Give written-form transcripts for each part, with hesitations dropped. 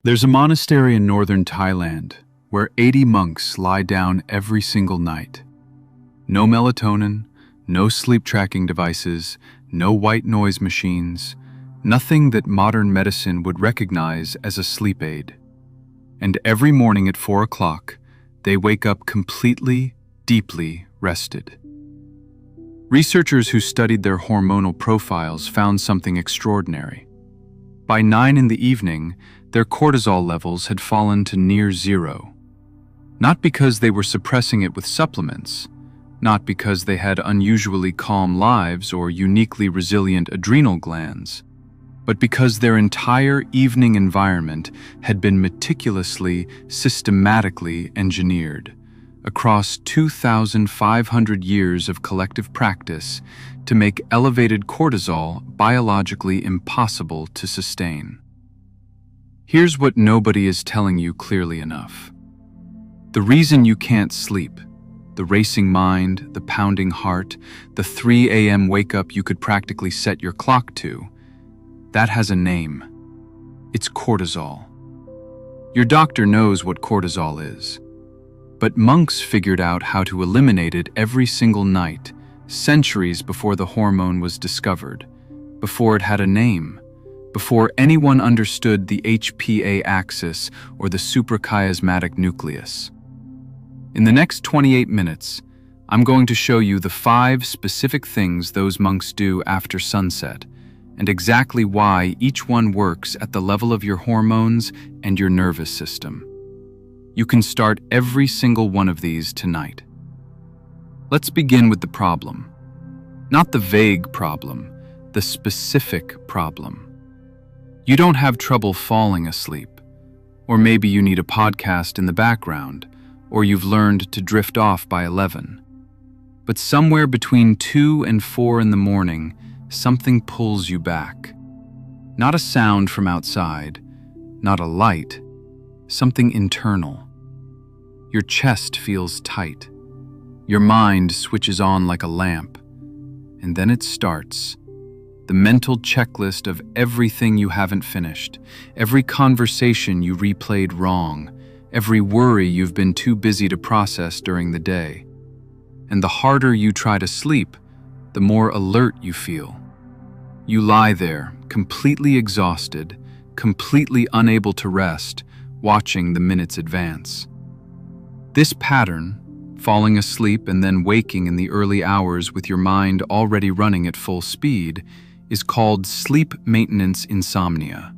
There's a monastery in northern Thailand where 80 monks lie down every single night. No melatonin, no sleep tracking devices, no white noise machines, nothing that modern medicine would recognize as a sleep aid. And every morning at 4 o'clock, they wake up completely, deeply rested. Researchers who studied their hormonal profiles found something extraordinary. By 9 in the evening, their cortisol levels had fallen to near zero. Not because they were suppressing it with supplements, not because they had unusually calm lives or uniquely resilient adrenal glands, but because their entire evening environment had been meticulously, systematically engineered across 2,500 years of collective practice to make elevated cortisol biologically impossible to sustain. Here's what nobody is telling you clearly enough. The reason you can't sleep, the racing mind, the pounding heart, the 3 a.m. wake-up you could practically set your clock to, that has a name. It's cortisol. Your doctor knows what cortisol is. But monks figured out how to eliminate it every single night, centuries before the hormone was discovered, before it had a name, before anyone understood the HPA axis or the suprachiasmatic nucleus. In the next 28 minutes, I'm going to show you the 5 specific things those monks do after sunset, and exactly why each one works at the level of your hormones and your nervous system. You can start every single one of these tonight. Let's begin with the problem. Not the vague problem, the specific problem. You don't have trouble falling asleep, or maybe you need a podcast in the background, or you've learned to drift off by 11. But somewhere between 2 and 4 in the morning, something pulls you back. Not a sound from outside, not a light, something internal. Your chest feels tight. Your mind switches on like a lamp. And then it starts. The mental checklist of everything you haven't finished, every conversation you replayed wrong, every worry you've been too busy to process during the day. And the harder you try to sleep, the more alert you feel. You lie there, completely exhausted, completely unable to rest, watching the minutes advance. This pattern, falling asleep and then waking in the early hours with your mind already running at full speed, is called sleep maintenance insomnia.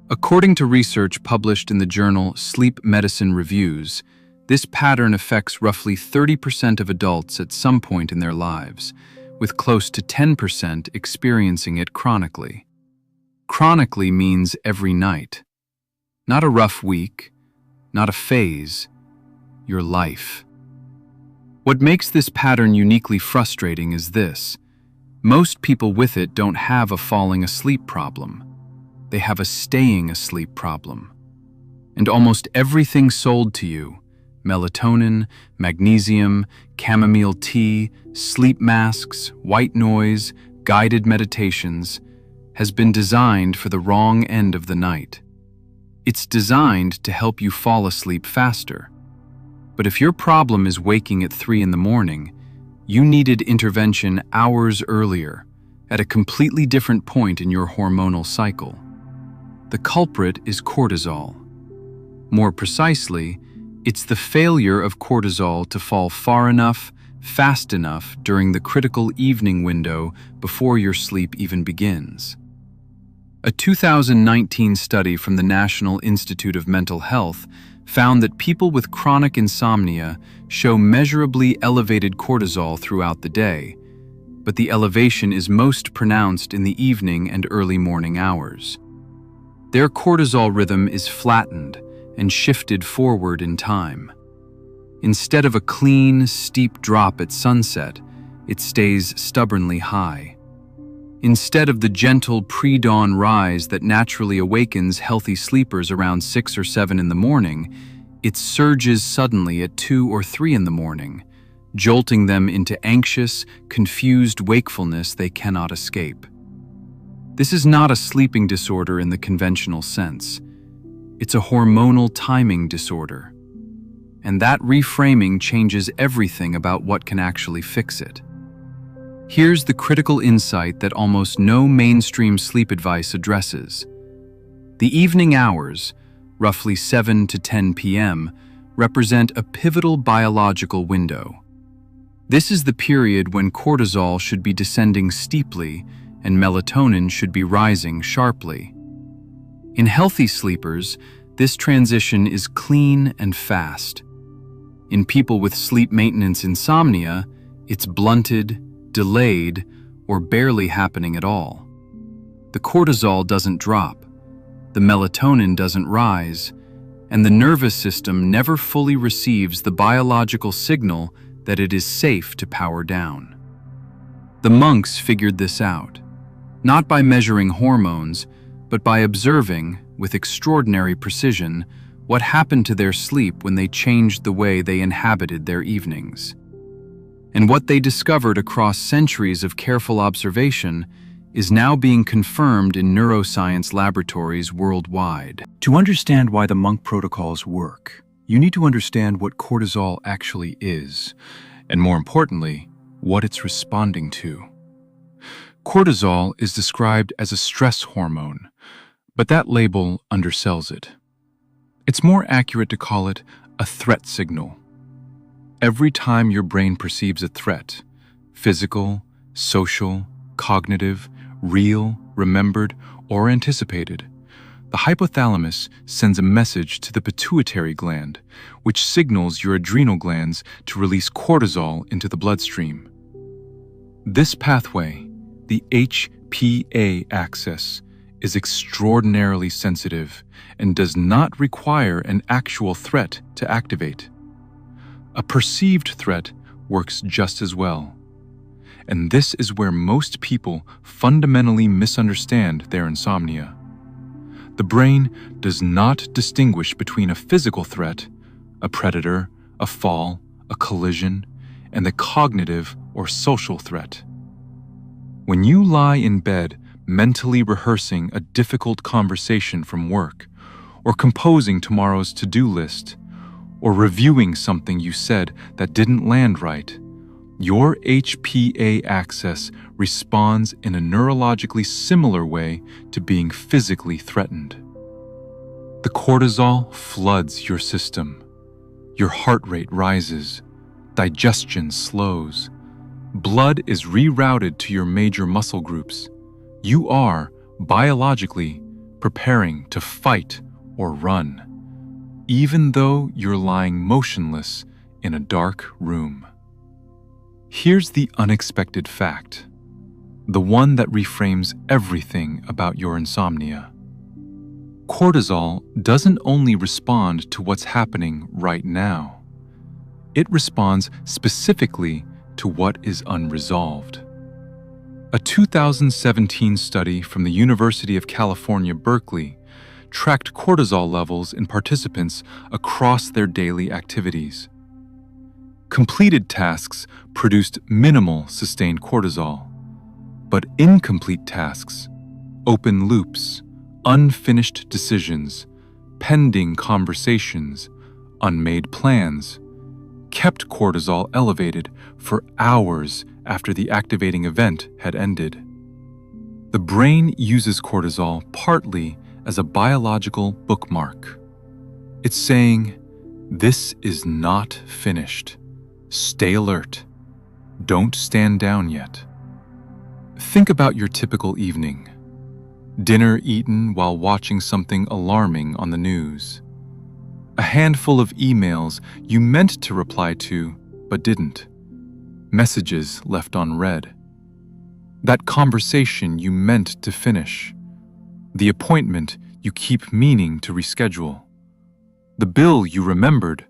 According to research published in the journal Sleep Medicine Reviews, this pattern affects roughly 30% of adults at some point in their lives, with close to 10% experiencing it chronically. Chronically means every night. Not a rough week, not a phase, your life. What makes this pattern uniquely frustrating is this. Most people with it don't have a falling asleep problem. They have a staying asleep problem. And almost everything sold to you, melatonin, magnesium, chamomile tea, sleep masks, white noise, guided meditations, has been designed for the wrong end of the night. It's designed to help you fall asleep faster. But if your problem is waking at 3 in the morning, you needed intervention hours earlier, at a completely different point in your hormonal cycle. The culprit is cortisol. More precisely, it's the failure of cortisol to fall far enough, fast enough during the critical evening window before your sleep even begins. A 2019 study from the National Institute of Mental Health found that people with chronic insomnia show measurably elevated cortisol throughout the day, but the elevation is most pronounced in the evening and early morning hours. Their cortisol rhythm is flattened and shifted forward in time. Instead of a clean, steep drop at sunset, it stays stubbornly high. Instead of the gentle pre-dawn rise that naturally awakens healthy sleepers around 6 or 7 in the morning, it surges suddenly at 2 or 3 in the morning, jolting them into anxious, confused wakefulness they cannot escape. This is not a sleeping disorder in the conventional sense. It's a hormonal timing disorder. And that reframing changes everything about what can actually fix it. Here's the critical insight that almost no mainstream sleep advice addresses. The evening hours, roughly 7 to 10 p.m., represent a pivotal biological window. This is the period when cortisol should be descending steeply and melatonin should be rising sharply. In healthy sleepers, this transition is clean and fast. In people with sleep maintenance insomnia, it's blunted, delayed, or barely happening at all. The cortisol doesn't drop, the melatonin doesn't rise, and the nervous system never fully receives the biological signal that it is safe to power down. The monks figured this out, not by measuring hormones, but by observing, with extraordinary precision, what happened to their sleep when they changed the way they inhabited their evenings. And what they discovered across centuries of careful observation is now being confirmed in neuroscience laboratories worldwide. To understand why the monk protocols work, you need to understand what cortisol actually is, and more importantly, what it's responding to. Cortisol is described as a stress hormone, but that label undersells it. It's more accurate to call it a threat signal. Every time your brain perceives a threat, physical, social, cognitive, real, remembered, or anticipated, the hypothalamus sends a message to the pituitary gland, which signals your adrenal glands to release cortisol into the bloodstream. This pathway, the HPA axis, is extraordinarily sensitive and does not require an actual threat to activate. A perceived threat works just as well. And this is where most people fundamentally misunderstand their insomnia. The brain does not distinguish between a physical threat, a predator, a fall, a collision, and the cognitive or social threat. When you lie in bed mentally rehearsing a difficult conversation from work, or composing tomorrow's to-do list, or reviewing something you said that didn't land right, your HPA axis responds in a neurologically similar way to being physically threatened. The cortisol floods your system. Your heart rate rises. Digestion slows. Blood is rerouted to your major muscle groups. You are, biologically, preparing to fight or run, even though you're lying motionless in a dark room. Here's the unexpected fact, the one that reframes everything about your insomnia. Cortisol doesn't only respond to what's happening right now. It responds specifically to what is unresolved. A 2017 study from the University of California, Berkeley, tracked cortisol levels in participants across their daily activities. Completed tasks produced minimal sustained cortisol, but incomplete tasks, open loops, unfinished decisions, pending conversations, unmade plans, kept cortisol elevated for hours after the activating event had ended. The brain uses cortisol partly as a biological bookmark. It's saying, "This is not finished. Stay alert. Don't stand down yet." Think about your typical evening. Dinner eaten while watching something alarming on the news. A handful of emails you meant to reply to, but didn't. Messages left unread. That conversation you meant to finish. The appointment you keep meaning to reschedule. The bill you remembered,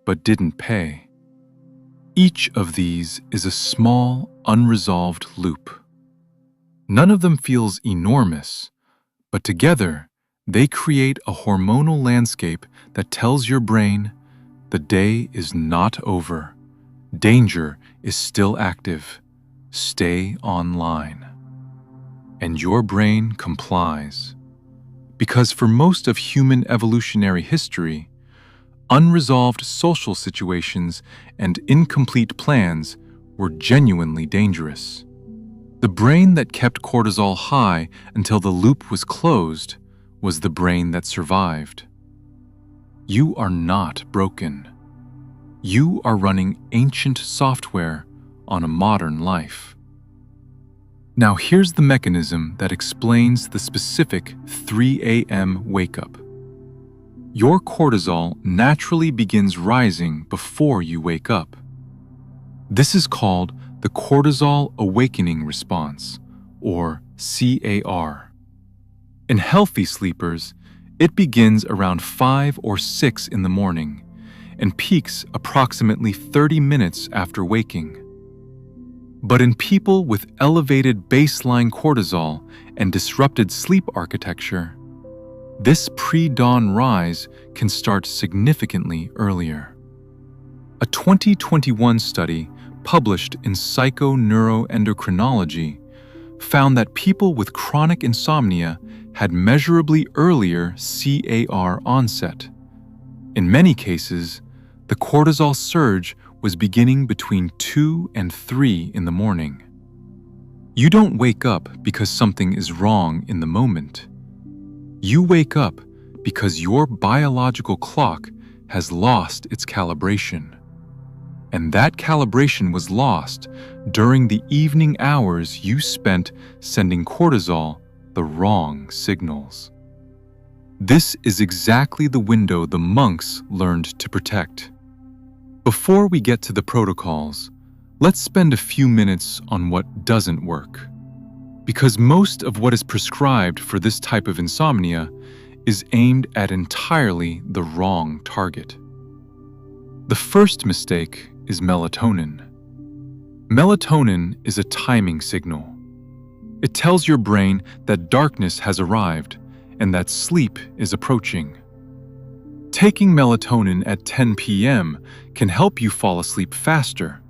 but didn't pay. Each of these is a small, unresolved loop. None of them feels enormous, but together they create a hormonal landscape that tells your brain the day is not over. Danger is still active. Stay online. And your brain complies. Because for most of human evolutionary history, unresolved social situations and incomplete plans were genuinely dangerous. The brain that kept cortisol high until the loop was closed was the brain that survived. You are not broken. You are running ancient software on a modern life. Now here's the mechanism that explains the specific 3 a.m. wake-up. Your cortisol naturally begins rising before you wake up. This is called the cortisol awakening response, or CAR. In healthy sleepers, it begins around 5 or 6 in the morning and peaks approximately 30 minutes after waking. But in people with elevated baseline cortisol and disrupted sleep architecture, this pre-dawn rise can start significantly earlier. A 2021 study published in Psychoneuroendocrinology found that people with chronic insomnia had measurably earlier CAR onset. In many cases, the cortisol surge was beginning between 2 and 3 in the morning. You don't wake up because something is wrong in the moment. You wake up because your biological clock has lost its calibration. And that calibration was lost during the evening hours you spent sending cortisol the wrong signals. This is exactly the window the monks learned to protect. Before we get to the protocols, let's spend a few minutes on what doesn't work. Because most of what is prescribed for this type of insomnia is aimed at entirely the wrong target. The first mistake is melatonin. Melatonin is a timing signal. It tells your brain that darkness has arrived and that sleep is approaching. Taking melatonin at 10 p.m. can help you fall asleep faster,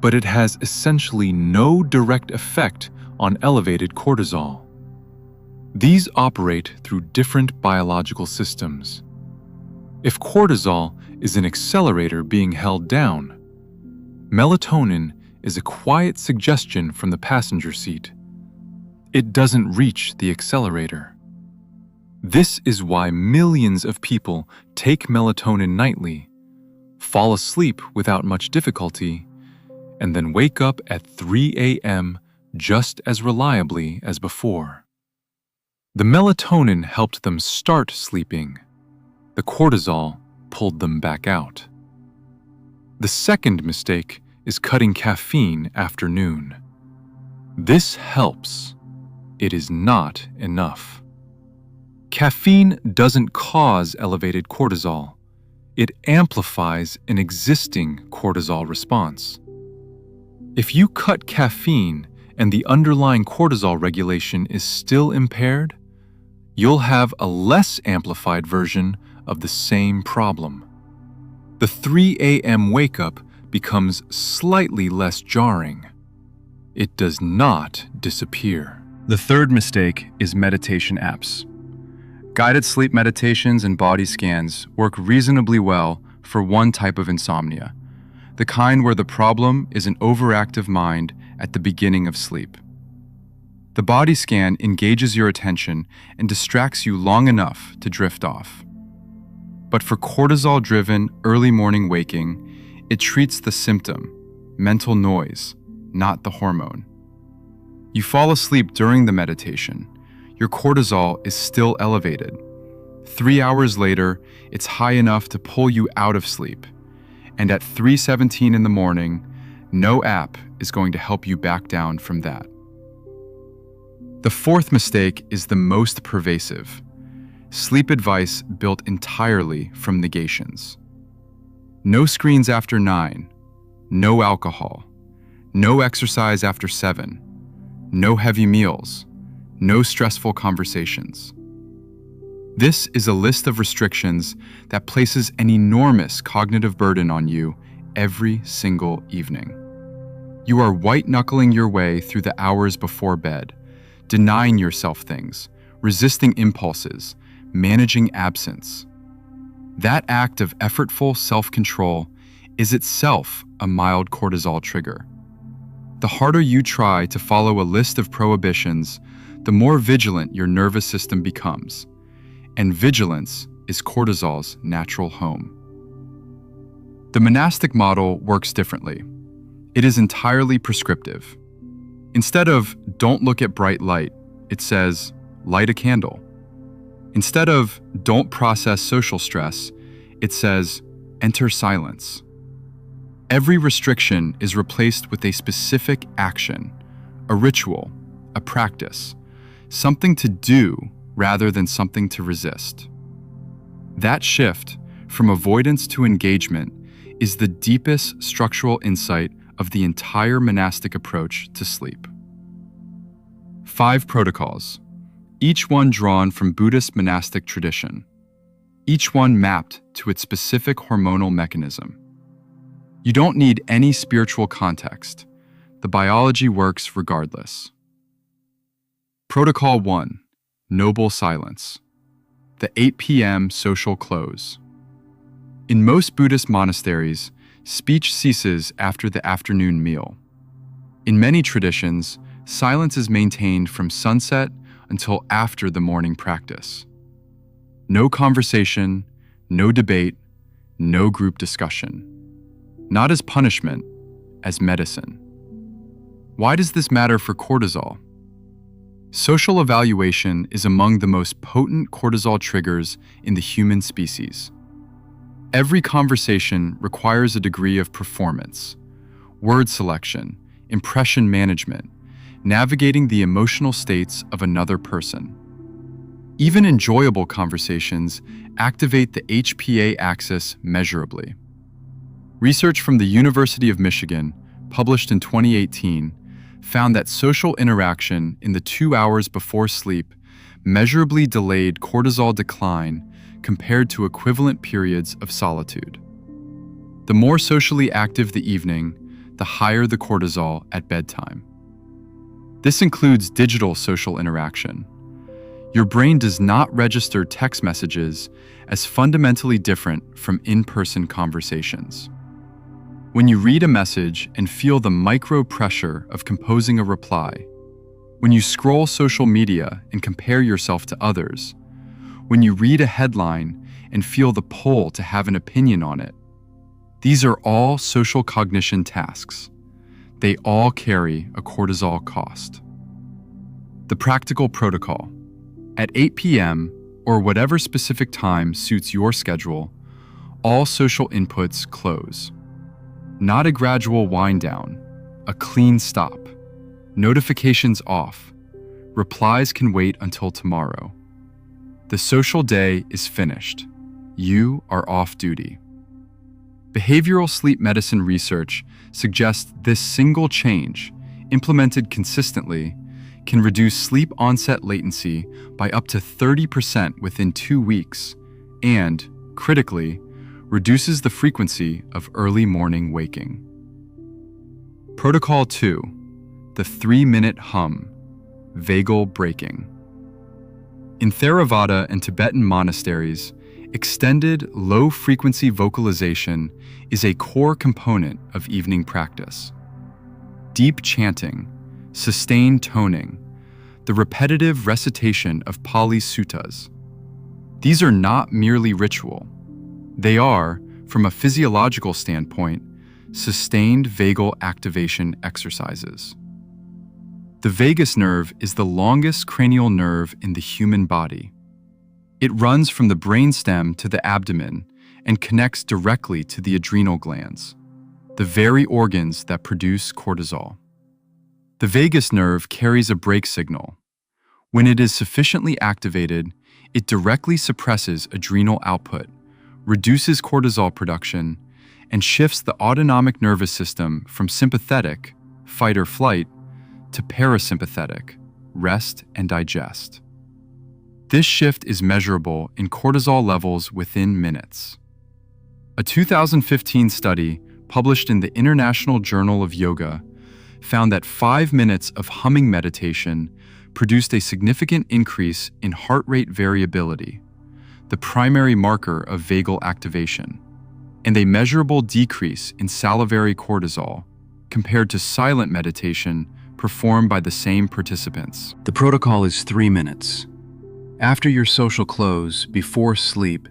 but it has essentially no direct effect on elevated cortisol. These operate through different biological systems. If cortisol is an accelerator being held down, melatonin is a quiet suggestion from the passenger seat. It doesn't reach the accelerator. This is why millions of people take melatonin nightly, fall asleep without much difficulty, and then wake up at 3 a.m. just as reliably as before. The melatonin helped them start sleeping. The cortisol pulled them back out. The second mistake is cutting caffeine after noon. This helps. It is not enough. Caffeine doesn't cause elevated cortisol. It amplifies an existing cortisol response. If you cut caffeine and the underlying cortisol regulation is still impaired, you'll have a less amplified version of the same problem. The 3 a.m. wake-up becomes slightly less jarring. It does not disappear. The third mistake is meditation apps. Guided sleep meditations and body scans work reasonably well for one type of insomnia, the kind where the problem is an overactive mind at the beginning of sleep. The body scan engages your attention and distracts you long enough to drift off. But for cortisol-driven early morning waking, it treats the symptom, mental noise, not the hormone. You fall asleep during the meditation. Your cortisol is still elevated. 3 hours later, it's high enough to pull you out of sleep. And at 3:17 in the morning, no app is going to help you back down from that. The fourth mistake is the most pervasive. Sleep advice built entirely from negations. No screens after 9, no alcohol, no exercise after 7, no heavy meals, no stressful conversations. This is a list of restrictions that places an enormous cognitive burden on you every single evening. You are white-knuckling your way through the hours before bed, denying yourself things, resisting impulses, managing absence. That act of effortful self-control is itself a mild cortisol trigger. The harder you try to follow a list of prohibitions, the more vigilant your nervous system becomes. And vigilance is cortisol's natural home. The monastic model works differently. It is entirely prescriptive. Instead of "don't look at bright light," it says "light a candle." Instead of "don't process social stress," it says "enter silence." Every restriction is replaced with a specific action, a ritual, a practice, something to do rather than something to resist. That shift from avoidance to engagement is the deepest structural insight of the entire monastic approach to sleep. 5 protocols, each one drawn from Buddhist monastic tradition, each one mapped to its specific hormonal mechanism. You don't need any spiritual context. The biology works regardless. Protocol 1, Noble Silence. The 8 p.m. social close. In most Buddhist monasteries, speech ceases after the afternoon meal. In many traditions, silence is maintained from sunset until after the morning practice. No conversation, no debate, no group discussion. Not as punishment, as medicine. Why does this matter for cortisol? Social evaluation is among the most potent cortisol triggers in the human species. Every conversation requires a degree of performance, word selection, impression management, navigating the emotional states of another person. Even enjoyable conversations activate the HPA axis measurably. Research from the University of Michigan, published in 2018, found that social interaction in the 2 hours before sleep measurably delayed cortisol decline compared to equivalent periods of solitude. The more socially active the evening, the higher the cortisol at bedtime. This includes digital social interaction. Your brain does not register text messages as fundamentally different from in-person conversations. When you read a message and feel the micro pressure of composing a reply, when you scroll social media and compare yourself to others, when you read a headline and feel the pull to have an opinion on it, these are all social cognition tasks. They all carry a cortisol cost. The practical protocol. At 8 p.m., or whatever specific time suits your schedule, all social inputs close. Not a gradual wind down, a clean stop. Notifications off. Replies can wait until tomorrow. The social day is finished. You are off duty. Behavioral sleep medicine research suggests this single change, implemented consistently, can reduce sleep onset latency by up to 30% within 2 weeks and, critically, reduces the frequency of early morning waking. Protocol 2, the 3-minute hum, vagal breaking. In Theravada and Tibetan monasteries, extended low-frequency vocalization is a core component of evening practice. Deep chanting, sustained toning, the repetitive recitation of Pali suttas. These are not merely ritual. They are, from a physiological standpoint, sustained vagal activation exercises. The vagus nerve is the longest cranial nerve in the human body. It runs from the brainstem to the abdomen and connects directly to the adrenal glands, the very organs that produce cortisol. The vagus nerve carries a brake signal. When it is sufficiently activated, it directly suppresses adrenal output, reduces cortisol production, and shifts the autonomic nervous system from sympathetic, fight or flight, to parasympathetic, rest and digest. This shift is measurable in cortisol levels within minutes. A 2015 study published in the International Journal of Yoga found that 5 minutes of humming meditation produced a significant increase in heart rate variability, the primary marker of vagal activation, and a measurable decrease in salivary cortisol compared to silent meditation performed by the same participants. The protocol is 3 minutes. After your social close, before sleep,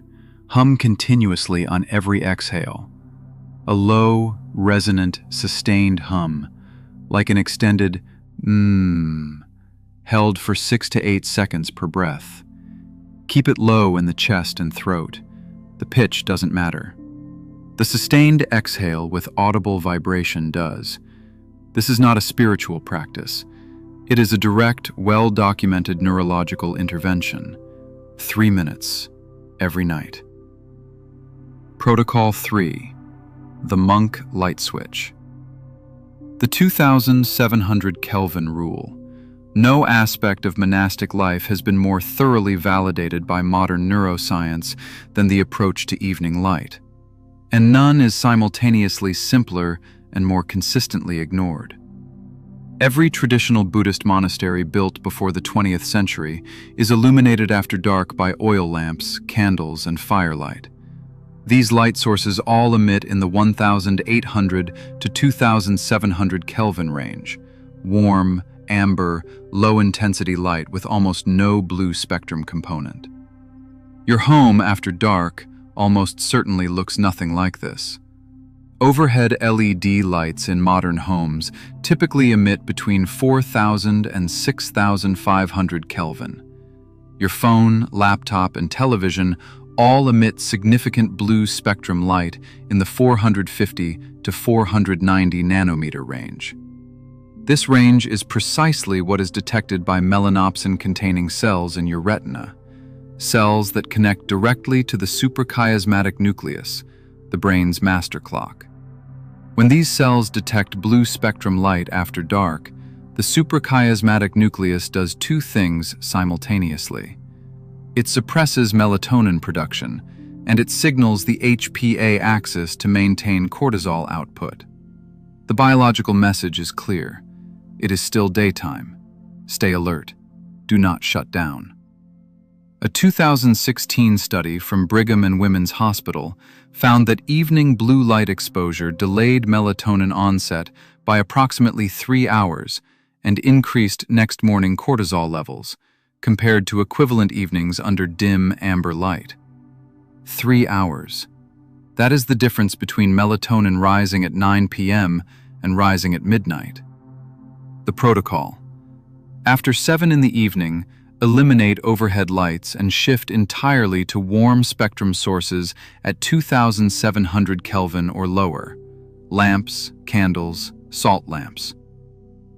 hum continuously on every exhale. A low, resonant, sustained hum, like an extended held for 6 to 8 seconds per breath. Keep it low in the chest and throat. The pitch doesn't matter. The sustained exhale with audible vibration does. This is not a spiritual practice. It is a direct, well-documented neurological intervention. 3 minutes, every night. Protocol 3. The monk light switch. The 2700 Kelvin rule. No aspect of monastic life has been more thoroughly validated by modern neuroscience than the approach to evening light. And none is simultaneously simpler and more consistently ignored. Every traditional Buddhist monastery built before the 20th century is illuminated after dark by oil lamps, candles, and firelight. These light sources all emit in the 1800 to 2700 Kelvin range, warm, amber, low-intensity light with almost no blue spectrum component. Your home after dark almost certainly looks nothing like this. Overhead LED lights in modern homes typically emit between 4,000 and 6,500 Kelvin. Your phone, laptop, and television all emit significant blue spectrum light in the 450 to 490 nanometer range. This range is precisely what is detected by melanopsin-containing cells in your retina, cells that connect directly to the suprachiasmatic nucleus, the brain's master clock. When these cells detect blue spectrum light after dark, the suprachiasmatic nucleus does two things simultaneously. It suppresses melatonin production, and it signals the HPA axis to maintain cortisol output. The biological message is clear. It is still daytime. Stay alert. Do not shut down. A 2016 study from Brigham and Women's Hospital found that evening blue light exposure delayed melatonin onset by approximately 3 hours and increased next morning cortisol levels, compared to equivalent evenings under dim amber light. 3 hours. That is the difference between melatonin rising at 9 p.m. and rising at midnight. The protocol. After 7 in the evening, eliminate overhead lights and shift entirely to warm spectrum sources at 2700 Kelvin or lower. Lamps, candles, salt lamps.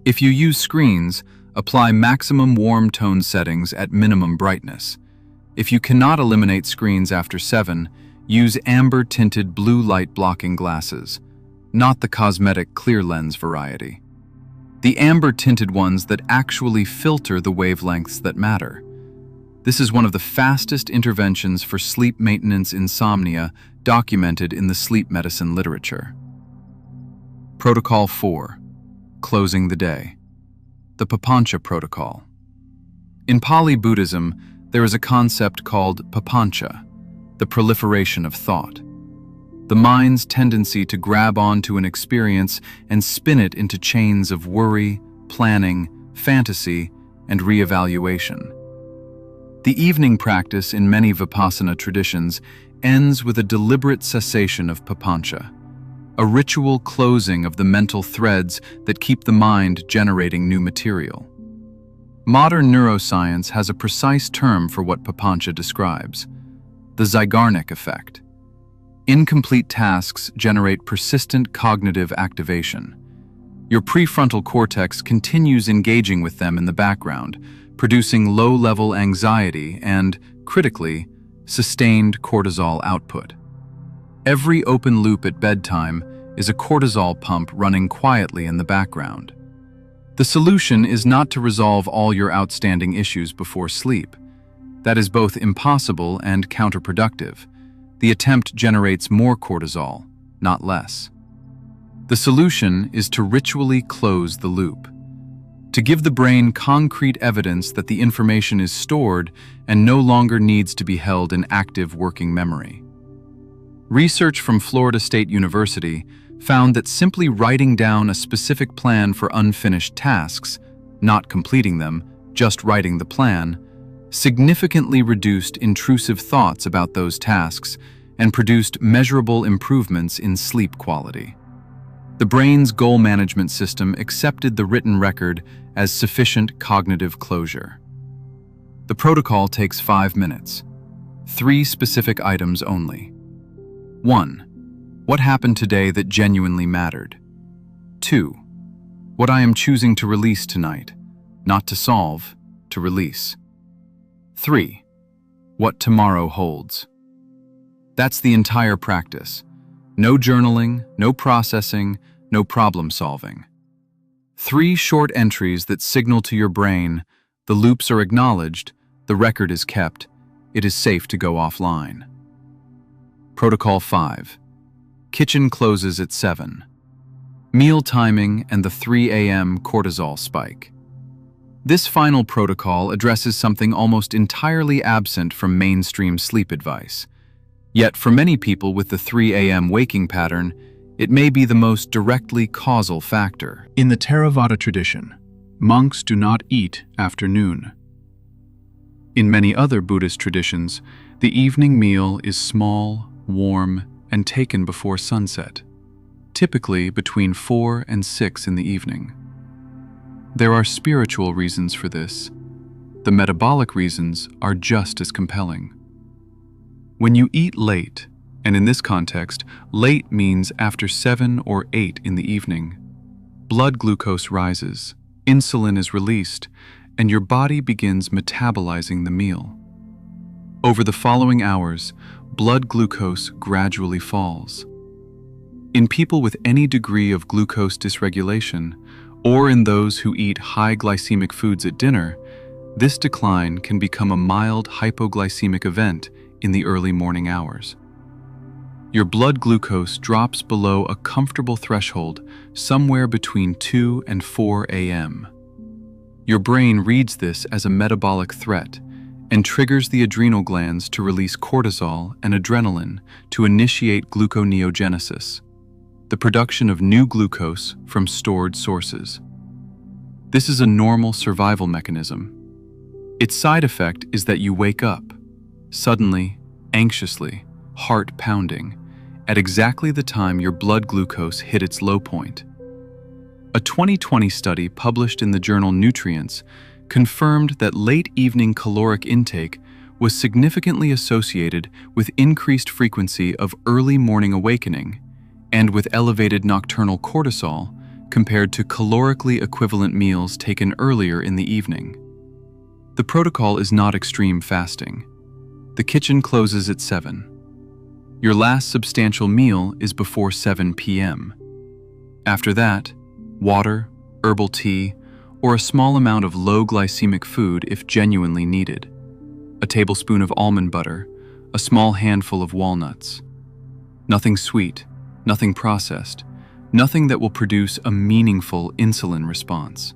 If you use screens, apply maximum warm tone settings at minimum brightness. If you cannot eliminate screens after 7, use amber-tinted blue light blocking glasses, not the cosmetic clear lens variety. The amber-tinted ones that actually filter the wavelengths that matter. This is one of the fastest interventions for sleep maintenance insomnia documented in the sleep medicine literature. Protocol 4. Closing the day. The Papancha Protocol. In Pali Buddhism, there is a concept called papancha, the proliferation of thought. The mind's tendency to grab onto an experience and spin it into chains of worry, planning, fantasy, and reevaluation. The evening practice in many Vipassana traditions ends with a deliberate cessation of papancha, a ritual closing of the mental threads that keep the mind generating new material. Modern neuroscience has a precise term for what papancha describes: the Zeigarnik effect. Incomplete tasks generate persistent cognitive activation. Your prefrontal cortex continues engaging with them in the background, producing low-level anxiety and, critically, sustained cortisol output. Every open loop at bedtime is a cortisol pump running quietly in the background. The solution is not to resolve all your outstanding issues before sleep. That is both impossible and counterproductive. The attempt generates more cortisol, not less. The solution is to ritually close the loop. to give the brain concrete evidence that the information is stored and no longer needs to be held in active working memory. Research from Florida State University found that simply writing down a specific plan for unfinished tasks, not completing them, just writing the plan, significantly reduced intrusive thoughts about those tasks and produced measurable improvements in sleep quality. The brain's goal management system accepted the written record as sufficient cognitive closure. The protocol takes 5 minutes. 3 specific items only. 1. What happened today that genuinely mattered? 2. What I am choosing to release tonight, not to solve, to release. 3. What tomorrow holds. That's the entire practice. No journaling, no processing, no problem solving. 3 short entries that signal to your brain, the loops are acknowledged, the record is kept, it is safe to go offline. Protocol 5. Kitchen closes at 7. Meal timing and the 3 a.m. cortisol spike. This final protocol addresses something almost entirely absent from mainstream sleep advice. Yet for many people with the 3 a.m. waking pattern, it may be the most directly causal factor. In the Theravada tradition, monks do not eat after noon. In many other Buddhist traditions, the evening meal is small, warm, and taken before sunset, typically between 4 and 6 in the evening. There are spiritual reasons for this. The metabolic reasons are just as compelling. When you eat late, and in this context, late means after 7 or 8 in the evening, blood glucose rises, insulin is released, and your body begins metabolizing the meal. Over the following hours, blood glucose gradually falls. In people with any degree of glucose dysregulation, or in those who eat high glycemic foods at dinner, this decline can become a mild hypoglycemic event in the early morning hours. Your blood glucose drops below a comfortable threshold somewhere between 2 and 4 a.m. Your brain reads this as a metabolic threat and triggers the adrenal glands to release cortisol and adrenaline to initiate gluconeogenesis, the production of new glucose from stored sources. This is a normal survival mechanism. Its side effect is that you wake up, suddenly, anxiously, heart pounding, at exactly the time your blood glucose hit its low point. A 2020 study published in the journal Nutrients confirmed that late evening caloric intake was significantly associated with increased frequency of early morning awakening and with elevated nocturnal cortisol compared to calorically equivalent meals taken earlier in the evening. The protocol is not extreme fasting. The kitchen closes at 7. Your last substantial meal is before 7 p.m. After that, water, herbal tea, or a small amount of low glycemic food if genuinely needed. A tablespoon of almond butter, a small handful of walnuts. Nothing sweet, nothing processed, nothing that will produce a meaningful insulin response.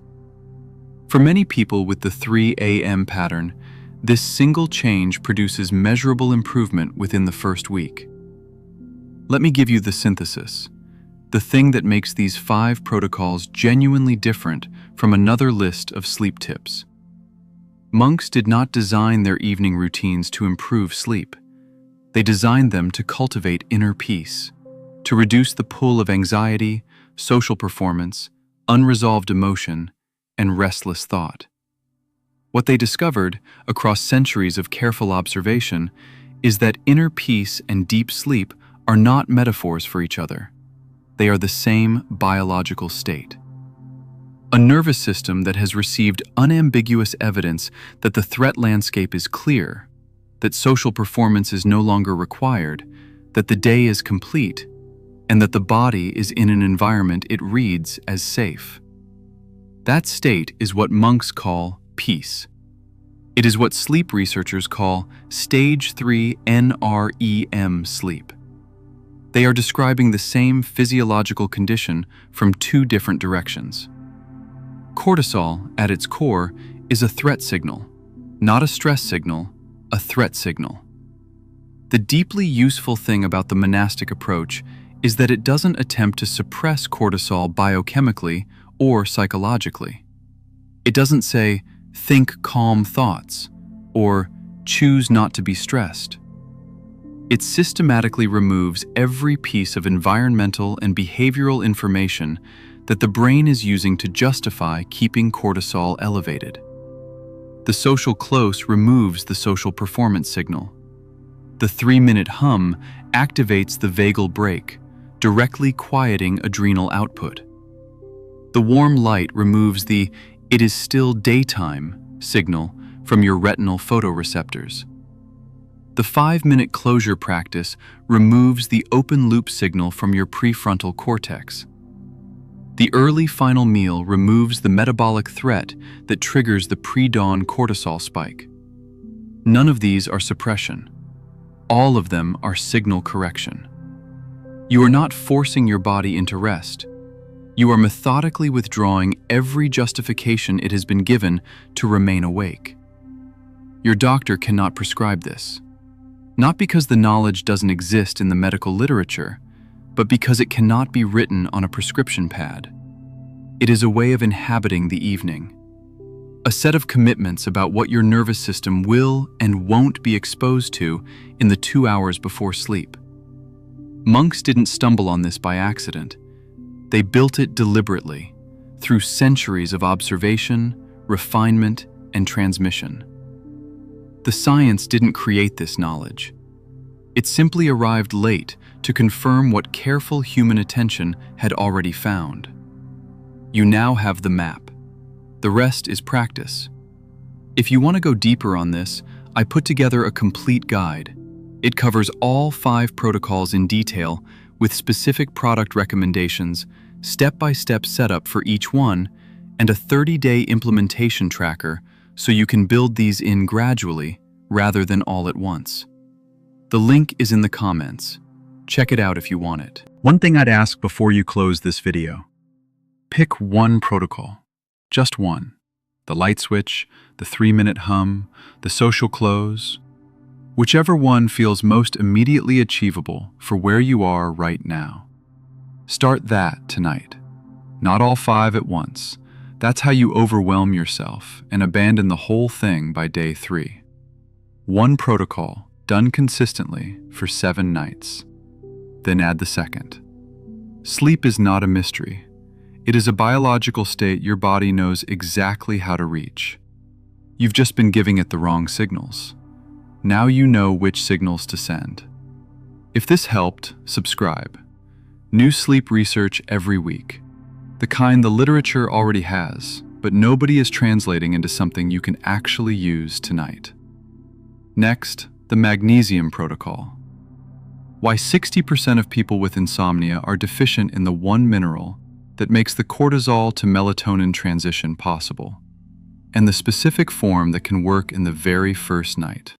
For many people with the 3 a.m. pattern, this single change produces measurable improvement within the first week. Let me give you the synthesis, the thing that makes these 5 protocols genuinely different from another list of sleep tips. Monks did not design their evening routines to improve sleep. They designed them to cultivate inner peace, to reduce the pull of anxiety, social performance, unresolved emotion, and restless thought. What they discovered, across centuries of careful observation, is that inner peace and deep sleep are not metaphors for each other. They are the same biological state. A nervous system that has received unambiguous evidence that the threat landscape is clear, that social performance is no longer required, that the day is complete, and that the body is in an environment it reads as safe. That state is what monks call peace. It is what sleep researchers call stage 3 NREM sleep. They are describing the same physiological condition from 2 different directions. Cortisol, at its core, is a threat signal, not a stress signal, a threat signal. The deeply useful thing about the monastic approach is that it doesn't attempt to suppress cortisol biochemically or psychologically. It doesn't say, think calm thoughts, or choose not to be stressed. It systematically removes every piece of environmental and behavioral information that the brain is using to justify keeping cortisol elevated. The social close removes the social performance signal. The 3-minute hum activates the vagal brake, directly quieting adrenal output. The warm light removes the "it is still daytime" signal from your retinal photoreceptors. The 5-minute closure practice removes the open loop signal from your prefrontal cortex. The early final meal removes the metabolic threat that triggers the pre-dawn cortisol spike. None of these are suppression. All of them are signal correction. You are not forcing your body into rest. You are methodically withdrawing every justification it has been given to remain awake. Your doctor cannot prescribe this, not because the knowledge doesn't exist in the medical literature, but because it cannot be written on a prescription pad. It is a way of inhabiting the evening, a set of commitments about what your nervous system will and won't be exposed to in the 2 hours before sleep. Monks didn't stumble on this by accident. They built it deliberately, through centuries of observation, refinement, and transmission. The science didn't create this knowledge. It simply arrived late to confirm what careful human attention had already found. You now have the map. The rest is practice. If you want to go deeper on this, I put together a complete guide. It covers all 5 protocols in detail with specific product recommendations, step-by-step setup for each one, and a 30-day implementation tracker so you can build these in gradually rather than all at once. The link is in the comments. Check it out if you want it. One thing I'd ask before you close this video. Pick one protocol. Just one. The light switch, the 3-minute hum, the social close. Whichever one feels most immediately achievable for where you are right now. Start that tonight. Not all 5 at once. That's how you overwhelm yourself and abandon the whole thing by day 3. One protocol, done consistently for 7 nights. Then add the second. Sleep is not a mystery. It is a biological state your body knows exactly how to reach. You've just been giving it the wrong signals. Now you know which signals to send. If this helped, subscribe. New sleep research every week. The kind the literature already has, but nobody is translating into something you can actually use tonight. Next, the magnesium protocol. Why 60% of people with insomnia are deficient in the one mineral that makes the cortisol to melatonin transition possible, and the specific form that can work in the very first night.